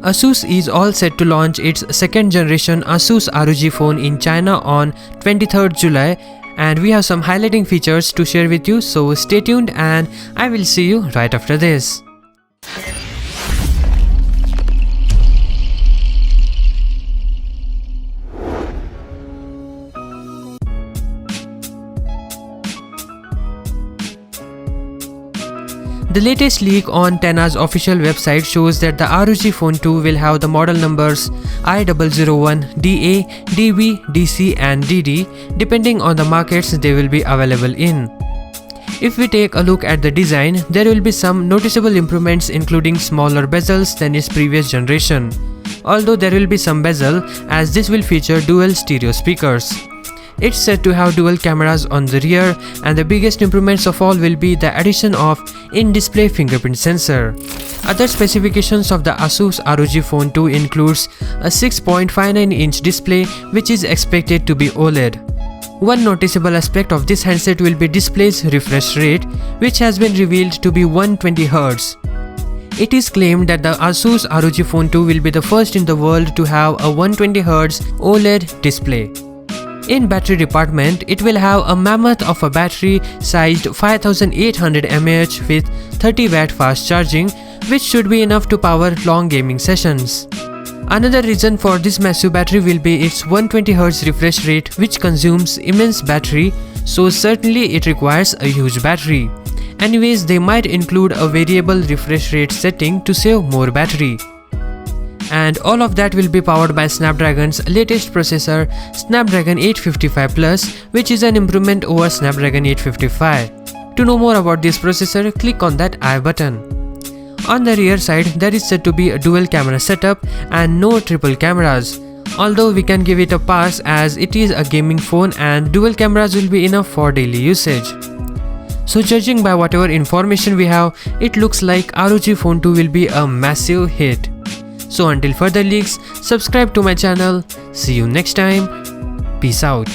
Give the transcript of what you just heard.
Asus is all set to launch its second generation Asus ROG phone in China on 23rd July, and we have some highlighting features to share with you, so stay tuned and I will see you right after this. The latest leak on Tena's official website shows that the ROG Phone 2 will have the model numbers I001, DA, DB, DC and DD depending on the markets they will be available in. If we take a look at the design, there will be some noticeable improvements including smaller bezels than its previous generation. Although there will be some bezel, as this will feature dual stereo speakers. It's said to have dual cameras on the rear, and the biggest improvements of all will be the addition of in-display fingerprint sensor. Other specifications of the Asus ROG Phone 2 includes a 6.59-inch display which is expected to be OLED. One noticeable aspect of this handset will be display's refresh rate, which has been revealed to be 120Hz. It is claimed that the Asus ROG Phone 2 will be the first in the world to have a 120Hz OLED display. In battery department, it will have a mammoth of a battery sized 5800 mAh with 30 watt fast charging, which should be enough to power long gaming sessions. Another reason for this massive battery will be its 120Hz refresh rate, which consumes immense battery, so certainly it requires a huge battery. Anyways, they might include a variable refresh rate setting to save more battery. And all of that will be powered by Snapdragon's latest processor, Snapdragon 855 Plus, which is an improvement over Snapdragon 855. To know more about this processor, click on that I button. On the rear side, there is said to be a dual camera setup and no triple cameras. Although we can give it a pass as it is a gaming phone and dual cameras will be enough for daily usage. So judging by whatever information we have, it looks like ROG Phone 2 will be a massive hit. So until further leaks, subscribe to my channel. See you next time. Peace out.